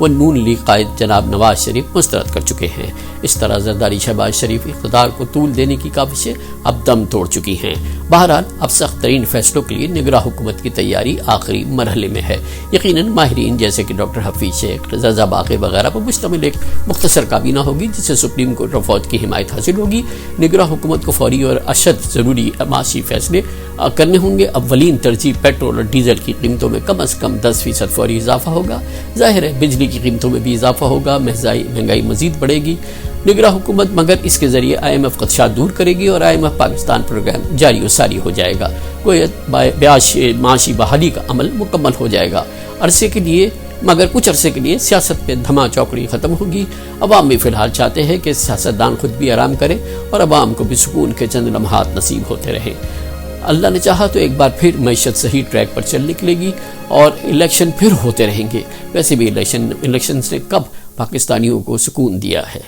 وہ نون لیگ قائد جناب نواز شریف مسترد کر چکے ہیں۔ اس طرح زرداری شہباز شریف اقتدار کو طول دینے کی کاوشیں اب دم توڑ چکی ہیں۔ بہرحال اب سخت ترین فیصلوں کے لیے نگراں حکومت کی تیاری آخری مرحلے میں ہے۔ یقیناً ماہرین جیسے کہ ڈاکٹر حفیظ شیخ، رضا باقی وغیرہ پر مشتمل ایک مختصر کابینہ ہوگی جسے سپریم کورٹ آف فوج کی حمایت حاصل ہوگی۔ نگراں حکومت کو فوری اور اشد ضروری معاشی فیصلے کرنے ہوں گے۔ اولین ترجیح پیٹرول اور ڈیزل کی قیمتوں میں کم از کم 10% فوری اضافہ ہوگا۔ ظاہر ہے بجلی کی قیمتوں میں بھی اضافہ ہوگا، مہنگائی مزید بڑھے گی۔ نگراں حکومت مگر اس کے ذریعے IMF خدشات دور کرے گی اور IMF پاکستان پروگرام جاری و ساری ہو جائے گا۔ معاشی بحالی کا عمل مکمل ہو جائے گا۔ مگر کچھ عرصے کے لیے سیاست پہ دھما چوکڑی ختم ہوگی۔ عوام بھی فی الحال چاہتے ہیں کہ سیاستدان خود بھی آرام کرے اور عوام کو بھی سکون کے چند لمحات نصیب ہوتے رہیں۔ اللہ نے چاہا تو ایک بار پھر معیشت صحیح ٹریک پر چل نکلے گی اور الیکشن پھر ہوتے رہیں گے۔ ویسے بھی الیکشن نے کب پاکستانیوں کو سکون دیا ہے؟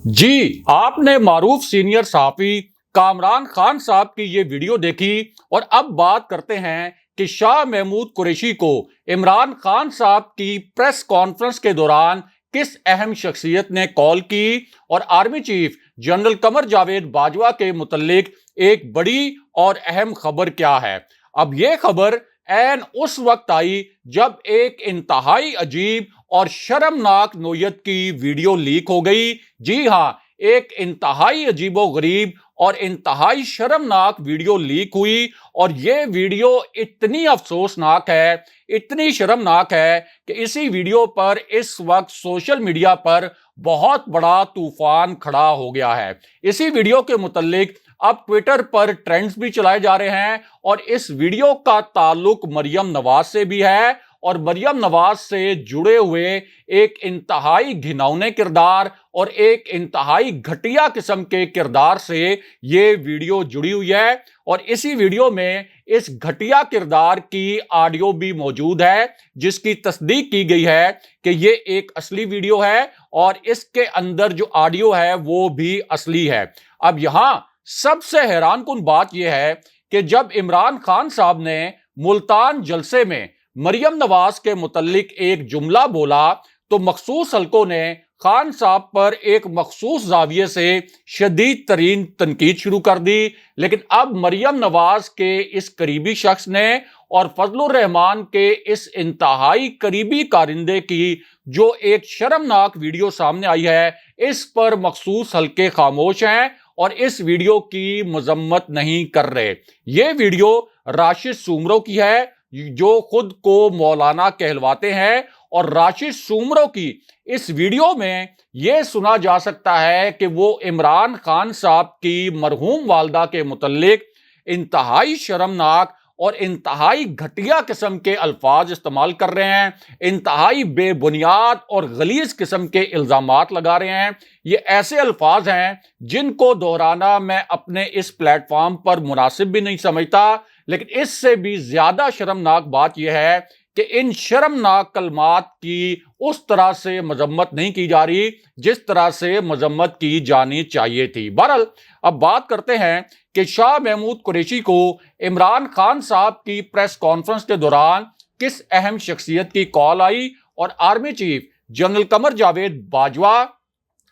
جی، آپ نے معروف سینئر صحافی کامران خان صاحب کی یہ ویڈیو دیکھی اور اب بات کرتے ہیں کہ شاہ محمود قریشی کو عمران خان صاحب کی پریس کانفرنس کے دوران کس اہم شخصیت نے کال کی اور army chief general Qamar Javed Bajwa کے متعلق ایک بڑی اور اہم خبر کیا ہے۔ اب یہ خبر عین اس وقت آئی جب ایک انتہائی عجیب اور شرمناک نوعیت کی ویڈیو لیک ہو گئی۔ جی ہاں، ایک انتہائی عجیب و غریب اور انتہائی شرمناک ویڈیو لیک ہوئی، اور یہ ویڈیو اتنی افسوسناک ہے، اتنی شرمناک ہے کہ اسی ویڈیو پر اس وقت سوشل میڈیا پر بہت بڑا طوفان کھڑا ہو گیا ہے۔ اسی ویڈیو کے متعلق اب ٹویٹر پر ٹرینڈز بھی چلائے جا رہے ہیں، اور اس ویڈیو کا تعلق مریم نواز سے بھی ہے، اور مریم نواز سے جڑے ہوئے ایک انتہائی گھناؤنے کردار اور ایک انتہائی گھٹیا قسم کے کردار سے یہ ویڈیو جڑی ہوئی ہے۔ اور اسی ویڈیو میں اس گھٹیا کردار کی آڈیو بھی موجود ہے، جس کی تصدیق کی گئی ہے کہ یہ ایک اصلی ویڈیو ہے اور اس کے اندر جو آڈیو ہے وہ بھی اصلی ہے۔ اب یہاں سب سے حیران کن بات یہ ہے کہ جب عمران خان صاحب نے ملتان جلسے میں مریم نواز کے متعلق ایک جملہ بولا تو مخصوص حلقوں نے خان صاحب پر ایک مخصوص زاویے سے شدید ترین تنقید شروع کر دی، لیکن اب مریم نواز کے اس قریبی شخص نے اور فضل الرحمان کے اس انتہائی قریبی کارندے کی جو ایک شرمناک ویڈیو سامنے آئی ہے، اس پر مخصوص حلقے خاموش ہیں اور اس ویڈیو کی مذمت نہیں کر رہے۔ یہ ویڈیو راشد سومرو کی ہے جو خود کو مولانا کہلواتے ہیں، اور راشد سومرو کی اس ویڈیو میں یہ سنا جا سکتا ہے کہ وہ عمران خان صاحب کی مرحوم والدہ کے متعلق انتہائی شرمناک اور انتہائی گھٹیا قسم کے الفاظ استعمال کر رہے ہیں، انتہائی بے بنیاد اور غلیظ قسم کے الزامات لگا رہے ہیں۔ یہ ایسے الفاظ ہیں جن کو دہرانا میں اپنے اس پلیٹ فارم پر مناسب بھی نہیں سمجھتا، لیکن اس سے بھی زیادہ شرمناک بات یہ ہے کہ ان شرمناک کلمات کی اس طرح سے مذمت نہیں کی جا رہی جس طرح سے مذمت کی جانی چاہیے تھی۔ بہرحال اب بات کرتے ہیں کہ شاہ محمود قریشی کو عمران خان صاحب کی پریس کانفرنس کے دوران کس اہم شخصیت کی کال آئی اور army chief general Qamar Javed Bajwa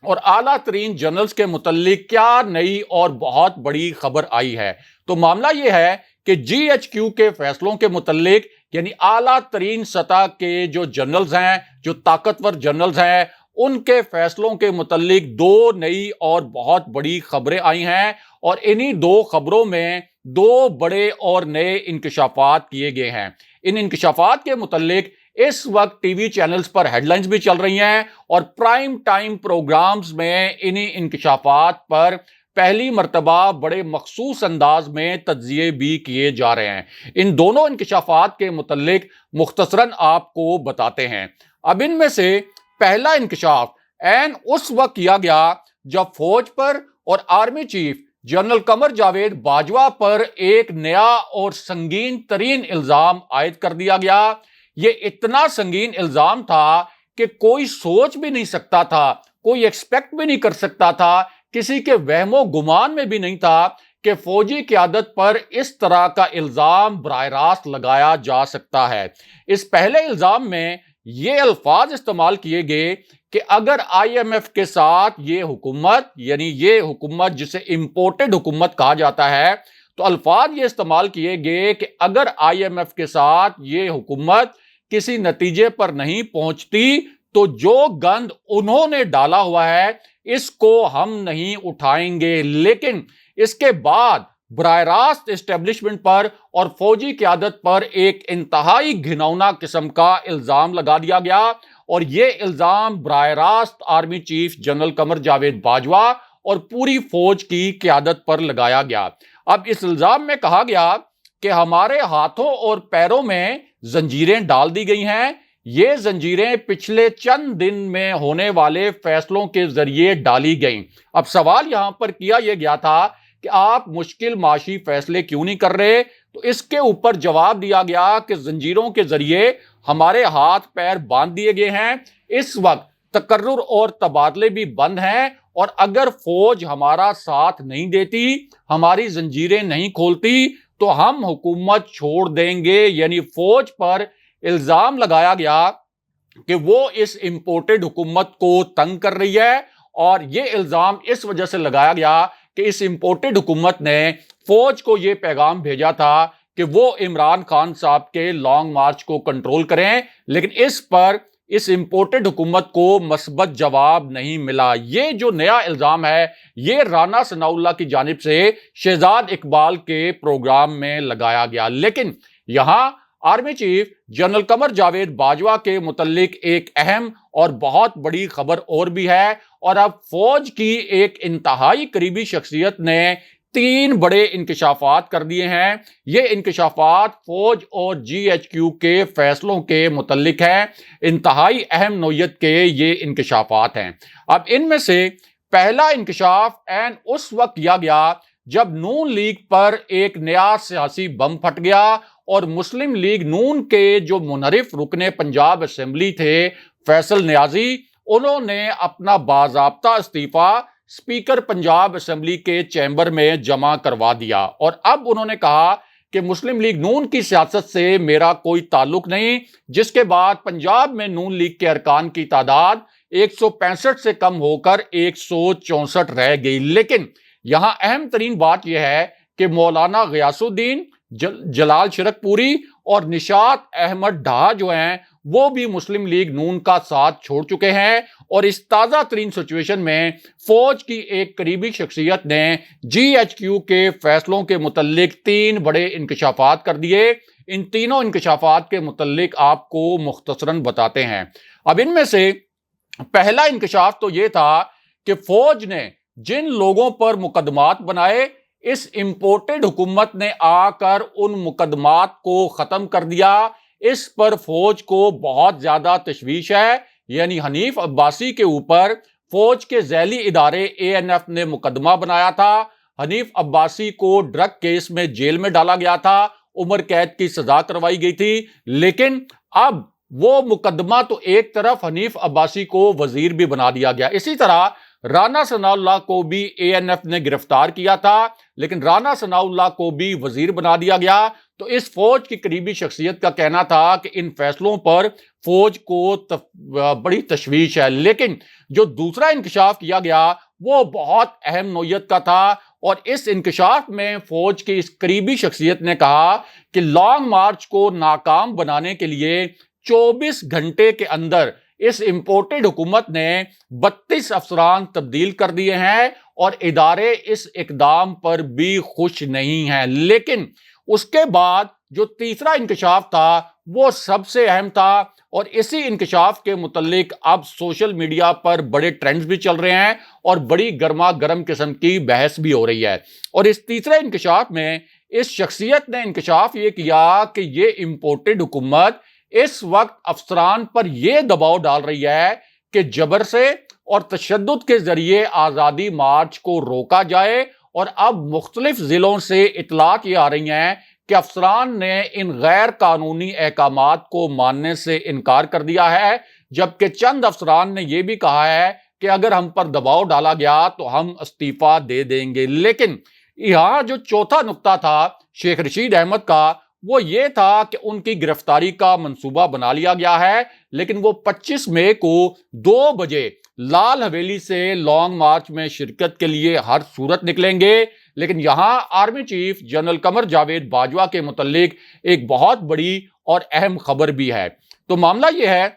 اور اعلیٰ ترین جنرلز کے متعلق کیا نئی اور بہت بڑی خبر آئی ہے۔ تو معاملہ یہ ہے کہ GHQ کے فیصلوں کے متعلق، یعنی اعلیٰ ترین سطح کے جو جنرلز ہیں، جو طاقتور جنرلز ہیں، ان کے فیصلوں کے متعلق دو نئی اور بہت بڑی خبریں آئی ہیں، اور انہی دو خبروں میں دو بڑے اور نئے انکشافات کیے گئے ہیں۔ ان انکشافات کے متعلق اس وقت ٹی وی چینلز پر ہیڈ لائنز بھی چل رہی ہیں، اور پرائم ٹائم پروگرامز میں انہی انکشافات پر پہلی مرتبہ بڑے مخصوص انداز میں تجزیے بھی کیے جا رہے ہیں۔ ان دونوں انکشافات کے متعلق مختصراً آپ کو بتاتے ہیں۔ اب ان میں سے پہلا انکشاف عین اس وقت کیا گیا جب فوج پر اور army chief general Qamar Javed Bajwa پر ایک نیا اور سنگین ترین الزام عائد کر دیا گیا۔ یہ اتنا سنگین الزام تھا کہ کوئی سوچ بھی نہیں سکتا تھا، کوئی ایکسپیکٹ بھی نہیں کر سکتا تھا، کسی کے وہم و گمان میں بھی نہیں تھا کہ فوجی قیادت پر اس طرح کا الزام براہ راست لگایا جا سکتا ہے۔ اس پہلے الزام میں یہ الفاظ استعمال کیے گئے کہ اگر آئی ایم ایف کے ساتھ یہ حکومت، یعنی یہ حکومت جسے امپورٹڈ حکومت کہا جاتا ہے، تو الفاظ یہ استعمال کیے گئے کہ اگر آئی ایم ایف کے ساتھ یہ حکومت کسی نتیجے پر نہیں پہنچتی تو جو گند انہوں نے ڈالا ہوا ہے اس کو ہم نہیں اٹھائیں گے۔ لیکن اس کے بعد براہ راست اسٹیبلشمنٹ پر اور فوجی قیادت پر ایک انتہائی گھناؤنا قسم کا الزام لگا دیا گیا، اور یہ الزام براہ راست army chief general Qamar Javed Bajwa اور پوری فوج کی قیادت پر لگایا گیا۔ اب اس الزام میں کہا گیا کہ ہمارے ہاتھوں اور پیروں میں زنجیریں ڈال دی گئی ہیں، یہ زنجیریں پچھلے چند دن میں ہونے والے فیصلوں کے ذریعے ڈالی گئیں۔ اب سوال یہاں پر کیا یہ گیا تھا کہ آپ مشکل معاشی فیصلے کیوں نہیں کر رہے، تو اس کے اوپر جواب دیا گیا کہ زنجیروں کے ذریعے ہمارے ہاتھ پیر باندھ دیے گئے ہیں، اس وقت تقرر اور تبادلے بھی بند ہیں، اور اگر فوج ہمارا ساتھ نہیں دیتی، ہماری زنجیریں نہیں کھولتی تو ہم حکومت چھوڑ دیں گے۔ یعنی فوج پر الزام لگایا گیا کہ وہ اس امپورٹڈ حکومت کو تنگ کر رہی ہے، اور یہ الزام اس وجہ سے لگایا گیا کہ اس امپورٹڈ حکومت نے فوج کو یہ پیغام بھیجا تھا کہ وہ عمران خان صاحب کے لانگ مارچ کو کنٹرول کریں، لیکن اس پر اس امپورٹڈ حکومت کو مثبت جواب نہیں ملا۔ یہ جو نیا الزام ہے یہ رانا ثناء اللہ کی جانب سے شہزاد اقبال کے پروگرام میں لگایا گیا، لیکن یہاں army chief general Qamar Javed Bajwa کے متعلق ایک اہم اور بہت بڑی خبر اور بھی ہے، اور اب فوج کی ایک انتہائی قریبی شخصیت نے 3 بڑے انکشافات کر دیے ہیں۔ یہ انکشافات فوج اور جی ایچ کیو کے فیصلوں کے متعلق ہیں، انتہائی اہم نوعیت کے یہ انکشافات ہیں۔ اب ان میں سے پہلا انکشاف عین اس وقت کیا گیا جب نون لیگ پر ایک نیا سیاسی بم پھٹ گیا، اور مسلم لیگ نون کے جو منحرف رکن پنجاب اسمبلی تھے فیصل نیازی، انہوں نے اپنا باضابطہ استعفیٰ اسپیکر پنجاب اسمبلی کے چیمبر میں جمع کروا دیا، اور اب انہوں نے کہا کہ مسلم لیگ نون کی سیاست سے میرا کوئی تعلق نہیں، جس کے بعد پنجاب میں نون لیگ کے ارکان کی تعداد 165 سے کم ہو کر 164 رہ گئی۔ لیکن یہاں اہم ترین بات یہ ہے کہ مولانا غیاث الدین، جلال شرک پوری اور نشاط احمد ڈھا جو ہیں وہ بھی مسلم لیگ نون کا ساتھ چھوڑ چکے ہیں، اور اس تازہ ترین سچویشن میں فوج کی ایک قریبی شخصیت نے جی ایچ کیو کے فیصلوں کے متعلق 3 بڑے انکشافات کر دیے۔ ان تینوں انکشافات کے متعلق آپ کو مختصراً بتاتے ہیں۔ اب ان میں سے پہلا انکشاف تو یہ تھا کہ فوج نے جن لوگوں پر مقدمات بنائے، اس امپورٹڈ حکومت نے آ کر ان مقدمات کو ختم کر دیا۔ اس پر فوج کو بہت زیادہ تشویش ہے، یعنی حنیف عباسی کے اوپر فوج کے ذیلی ادارے اے این ایف نے مقدمہ بنایا تھا۔ حنیف عباسی کو ڈرگ کیس میں جیل میں ڈالا گیا تھا، عمر قید کی سزا کروائی گئی تھی، لیکن اب وہ مقدمہ تو ایک طرف، حنیف عباسی کو وزیر بھی بنا دیا گیا۔ اسی طرح رانا ثناء اللہ کو بھی اے این ایف نے گرفتار کیا تھا، لیکن رانا ثناء اللہ کو بھی وزیر بنا دیا گیا۔ تو اس فوج کی قریبی شخصیت کا کہنا تھا کہ ان فیصلوں پر فوج کو بڑی تشویش ہے، لیکن جو دوسرا انکشاف کیا گیا وہ بہت اہم نوعیت کا تھا، اور اس انکشاف میں فوج کی اس قریبی شخصیت نے کہا کہ لانگ مارچ کو ناکام بنانے کے لیے 24 گھنٹے کے اندر اس امپورٹڈ حکومت نے 32 افسران تبدیل کر دیے ہیں، اور ادارے اس اقدام پر بھی خوش نہیں ہیں۔ لیکن اس کے بعد جو تیسرا انکشاف تھا وہ سب سے اہم تھا، اور اسی انکشاف کے متعلق اب سوشل میڈیا پر بڑے ٹرینڈز بھی چل رہے ہیں اور بڑی گرما گرم قسم کی بحث بھی ہو رہی ہے۔ اور اس تیسرے انکشاف میں اس شخصیت نے انکشاف یہ کیا کہ یہ امپورٹڈ حکومت اس وقت افسران پر یہ دباؤ ڈال رہی ہے کہ جبر سے اور تشدد کے ذریعے آزادی مارچ کو روکا جائے، اور اب مختلف ضلعوں سے اطلاعات یہ آ رہی ہیں کہ افسران نے ان غیر قانونی احکامات کو ماننے سے انکار کر دیا ہے، جبکہ چند افسران نے یہ بھی کہا ہے کہ اگر ہم پر دباؤ ڈالا گیا تو ہم استعفیٰ دے دیں گے۔ لیکن یہاں جو چوتھا نقطہ تھا شیخ رشید احمد کا، وہ یہ تھا کہ ان کی گرفتاری کا منصوبہ بنا لیا گیا ہے، لیکن وہ 25 مئی کو 2 بجے لال حویلی سے لانگ مارچ میں شرکت کے لیے ہر صورت نکلیں گے۔ لیکن یہاں army chief general Qamar Javed Bajwa کے متعلق ایک بہت بڑی اور اہم خبر بھی ہے۔ تو معاملہ یہ ہے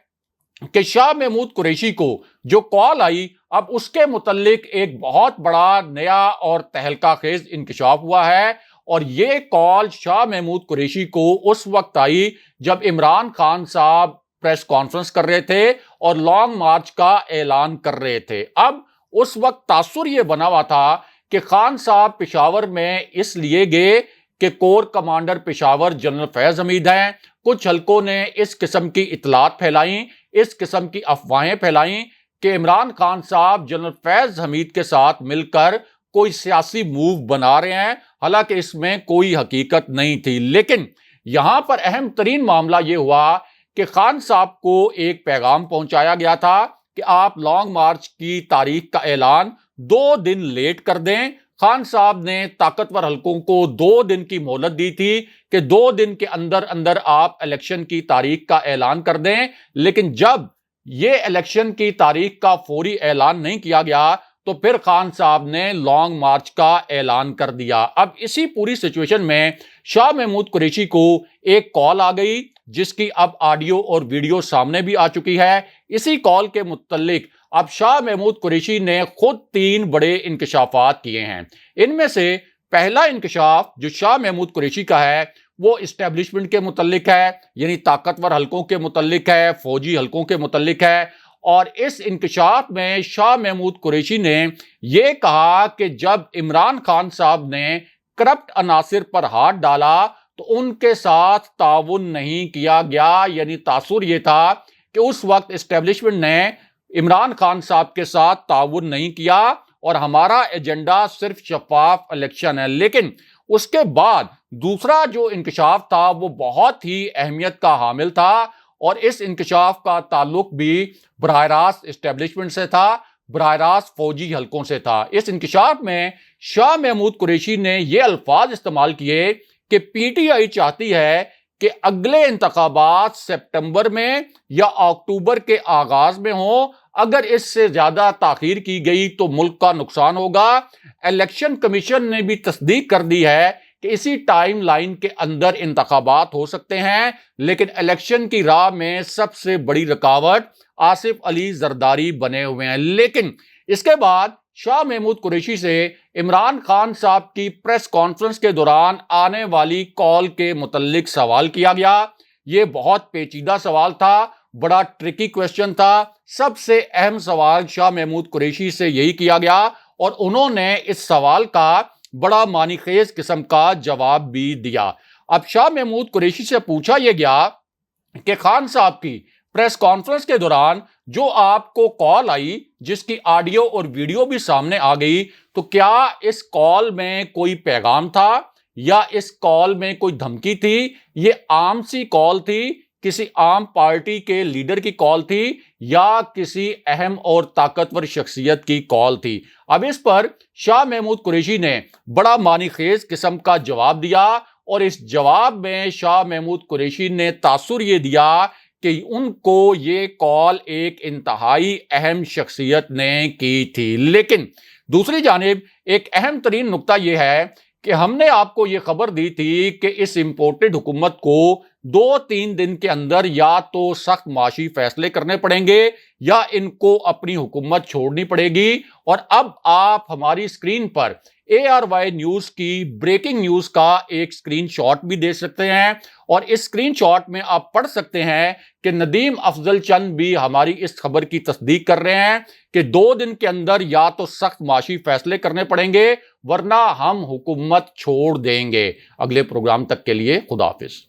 کہ شاہ محمود قریشی کو جو کال آئی، اب اس کے متعلق ایک بہت بڑا نیا اور تہلکہ خیز انکشاف ہوا ہے، اور یہ کال شاہ محمود قریشی کو اس وقت آئی جب عمران خان صاحب پریس کانفرنس کر رہے تھے اور لانگ مارچ کا اعلان کر رہے تھے۔ اب اس وقت تاثر یہ بنا ہوا تھا کہ خان صاحب پشاور میں اس لیے گئے کہ کور کمانڈر پشاور جنرل فیض حمید ہیں۔ کچھ حلقوں نے اس قسم کی اطلاعات پھیلائیں، اس قسم کی افواہیں پھیلائیں کہ عمران خان صاحب جنرل فیض حمید کے ساتھ مل کر کوئی سیاسی موو بنا رہے ہیں، حالانکہ اس میں کوئی حقیقت نہیں تھی۔ لیکن یہاں پر اہم ترین معاملہ یہ ہوا کہ خان صاحب کو ایک پیغام پہنچایا گیا تھا کہ آپ لانگ مارچ کی تاریخ کا اعلان 2 دن لیٹ کر دیں۔ خان صاحب نے طاقتور حلقوں کو 2 دن کی مہلت دی تھی کہ 2 دن کے اندر اندر آپ الیکشن کی تاریخ کا اعلان کر دیں، لیکن جب یہ الیکشن کی تاریخ کا فوری اعلان نہیں کیا گیا تو پھر خان صاحب نے لانگ مارچ کا اعلان کر دیا۔ اب اسی پوری سچویشن میں شاہ محمود قریشی کو ایک کال آ گئی، جس کی اب آڈیو اور ویڈیو سامنے بھی آ چکی ہے۔ اسی کال کے متعلق اب شاہ محمود قریشی نے خود 3 بڑے انکشافات کیے ہیں۔ ان میں سے پہلا انکشاف جو شاہ محمود قریشی کا ہے وہ اسٹیبلشمنٹ کے متعلق ہے، یعنی طاقتور حلقوں کے متعلق ہے، فوجی حلقوں کے متعلق ہے، اور اس انکشاف میں شاہ محمود قریشی نے یہ کہا کہ جب عمران خان صاحب نے کرپٹ عناصر پر ہاتھ ڈالا تو ان کے ساتھ تعاون نہیں کیا گیا، یعنی تاثر یہ تھا کہ اس وقت اسٹیبلشمنٹ نے عمران خان صاحب کے ساتھ تعاون نہیں کیا اور ہمارا ایجنڈا صرف شفاف الیکشن ہے۔ لیکن اس کے بعد دوسرا جو انکشاف تھا وہ بہت ہی اہمیت کا حامل تھا، اور اس انکشاف کا تعلق بھی براہ راست اسٹیبلشمنٹ سے تھا، براہ راست فوجی حلقوں سے تھا۔ اس انکشاف میں شاہ محمود قریشی نے یہ الفاظ استعمال کیے کہ پی ٹی آئی چاہتی ہے کہ اگلے انتخابات سپٹمبر میں یا اکتوبر کے آغاز میں ہوں، اگر اس سے زیادہ تاخیر کی گئی تو ملک کا نقصان ہوگا۔ الیکشن کمیشن نے بھی تصدیق کر دی ہے کہ اسی ٹائم لائن کے اندر انتخابات ہو سکتے ہیں، لیکن الیکشن کی راہ میں سب سے بڑی رکاوٹ آصف علی زرداری بنے ہوئے ہیں۔ لیکن اس کے بعد شاہ محمود قریشی سے عمران خان صاحب کی پریس کانفرنس کے دوران آنے والی کال کے متعلق سوال کیا گیا۔ یہ بہت پیچیدہ سوال تھا، بڑا ٹرکی کویسچن تھا۔ سب سے اہم سوال شاہ محمود قریشی سے یہی کیا گیا، اور انہوں نے اس سوال کا بڑا معنی خیز قسم کا جواب بھی دیا۔ اب شاہ محمود قریشی سے پوچھا یہ گیا کہ خان صاحب کی پریس کانفرنس کے دوران جو آپ کو کال آئی، جس کی آڈیو اور ویڈیو بھی سامنے آ گئی، تو کیا اس کال میں کوئی پیغام تھا یا اس کال میں کوئی دھمکی تھی؟ یہ عام سی کال تھی، کسی عام پارٹی کے لیڈر کی کال تھی، یا کسی اہم اور طاقتور شخصیت کی کال تھی؟ اب اس پر شاہ محمود قریشی نے بڑا معنی خیز قسم کا جواب دیا، اور اس جواب میں شاہ محمود قریشی نے تاثر یہ دیا کہ ان کو یہ کال ایک انتہائی اہم شخصیت نے کی تھی۔ لیکن دوسری جانب ایک اہم ترین نقطہ یہ ہے کہ ہم نے آپ کو یہ خبر دی تھی کہ اس امپورٹڈ حکومت کو 2-3 دن کے اندر یا تو سخت معاشی فیصلے کرنے پڑیں گے یا ان کو اپنی حکومت چھوڑنی پڑے گی۔ اور اب آپ ہماری اسکرین پر ARY نیوز کی بریکنگ نیوز کا ایک اسکرین شاٹ بھی دیکھ سکتے ہیں، اور اس اسکرین شاٹ میں آپ پڑھ سکتے ہیں کہ ندیم افضل چند بھی ہماری اس خبر کی تصدیق کر رہے ہیں کہ 2 دن کے اندر یا تو سخت معاشی فیصلے کرنے پڑیں گے ورنہ ہم حکومت چھوڑ دیں گے۔ اگلے پروگرام تک کے لیے خدا حافظ۔